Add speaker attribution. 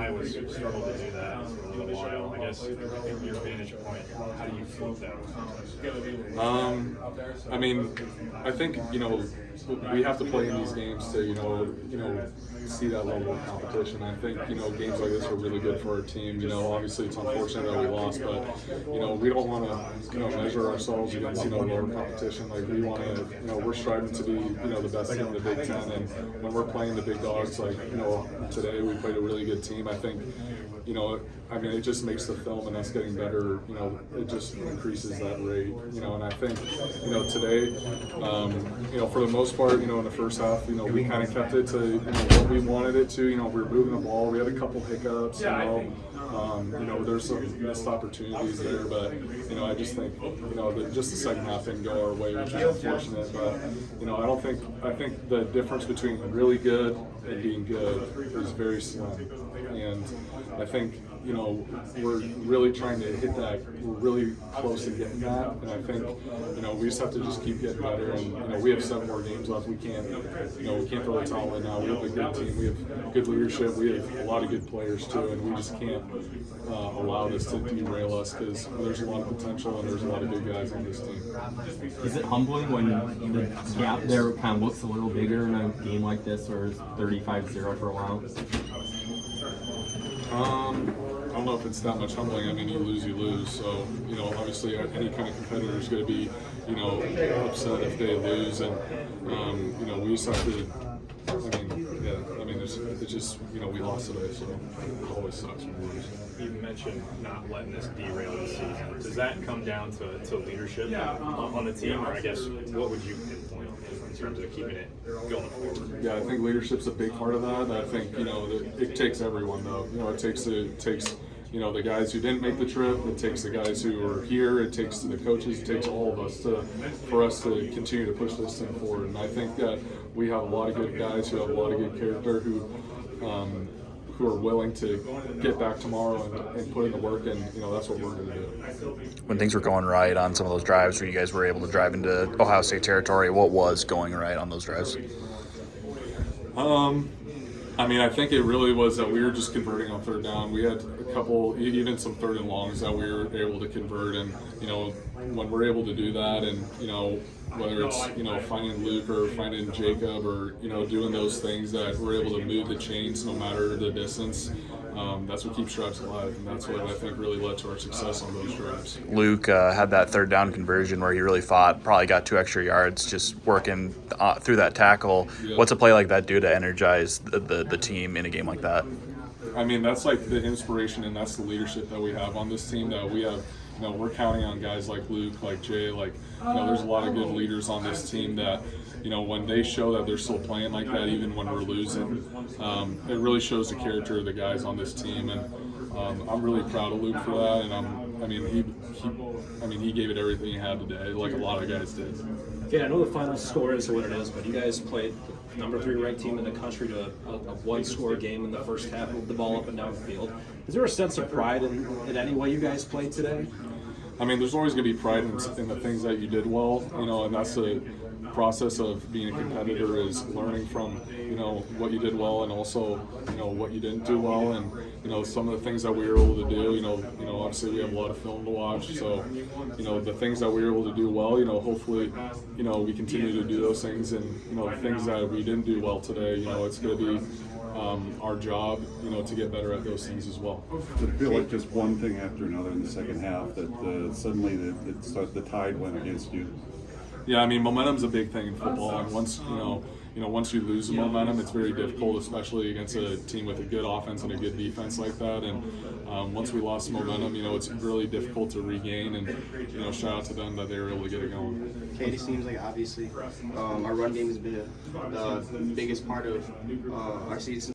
Speaker 1: Iowa's struggled to do that for a little while. I guess from your vantage point, how do you flip that?
Speaker 2: I mean, I think we have to play in these games to see that level of competition. I think games like this are really good for our team. Obviously it's unfortunate that we lost, but we don't want to measure ourselves against lower competition. Like we want to we're striving to be the best team in the Big Ten, and when we're playing the big dogs like today we played a really good team. I think it just makes the film and us getting better, it just increases that rate, and I think, today, for the most part, in the first half, we kind of kept it to, what we wanted it to, we were moving the ball, we had a couple hiccups, there's some missed opportunities there, but, I just think, just the second half didn't go our way, which is unfortunate, but, I think the difference between really good and being good is very slim, and I think, we're really trying to hit that. We're really close to getting that, and I think, we just have to just keep getting better. And we have 7 more games left. We can't throw the towel in now. We have a good team. We have good leadership. We have a lot of good players too, and we just can't allow this to derail us because there's a lot of potential and there's a lot of good guys on this team.
Speaker 3: Is it humbling when the gap there kind of looks a little bigger in a game like this, or is 35-0 for a while?
Speaker 2: I don't know if it's that much humbling. I mean, you lose. So, obviously any kind of competitor is going to be, upset if they lose. And, we just have to, it's just, we lost today, so it always sucks when we lose.
Speaker 1: You mentioned not letting this derail the season. Does that come down to leadership on the team, or I guess what would you pinpoint in terms of keeping it going forward?
Speaker 2: Yeah, I think leadership's a big part of that. I think it takes everyone though. It takes the guys who didn't make the trip. It takes the guys who are here. It takes the coaches. It takes all of us for us to continue to push this thing forward. And I think that we have a lot of good guys who have a lot of good character who are willing to get back tomorrow and put in the work, and that's what we're going to do.
Speaker 4: When things were going right on some of those drives where you guys were able to drive into Ohio State territory, what was going right on those drives?
Speaker 2: I think it really was that we were just converting on third down. We had a couple, even some third and longs that we were able to convert, and when we're able to do that, and whether it's finding Luke or finding Jacob or doing those things that we're able to move the chains no matter the distance, that's what keeps drives alive, and that's what I think really led to our success on those drives.
Speaker 4: Luke had that third down conversion where he really fought, probably got 2 extra yards just working through that tackle. Yeah. What's a play like that do to energize the team in a game like that?
Speaker 2: That's like the inspiration, and that's the leadership that we have on this team, that we have. We're counting on guys like Luke, like Jay, there's a lot of good leaders on this team that, when they show that they're still playing like that, even when we're losing, it really shows the character of the guys on this team, and I'm really proud of Luke for that, and he gave it everything he had today, like a lot of guys did.
Speaker 5: Yeah, I know the final score is what it is, but you guys played the number 3 ranked team in the country to a one-score game in the first half, moved the ball up and down the field. Is there a sense of pride in any way you guys played today?
Speaker 2: There's always going to be pride in the things that you did well, and that's the process of being a competitor, is learning from, what you did well, and also, what you didn't do well, and, some of the things that we were able to do, obviously we have a lot of film to watch, so, the things that we were able to do well, hopefully, we continue to do those things, and, the things that we didn't do well today, it's going to be our job, to get better at those things as well.
Speaker 6: Did it feel like just one thing after another in the second half that suddenly the tide went against you?
Speaker 2: Yeah, momentum's a big thing in football, and once once you lose the momentum, it's very difficult, especially against a team with a good offense and a good defense like that. And once we lost momentum, it's really difficult to regain. And shout out to them that they were able to get it going.
Speaker 7: Cade, it seems like obviously our run game has been the biggest part of our season.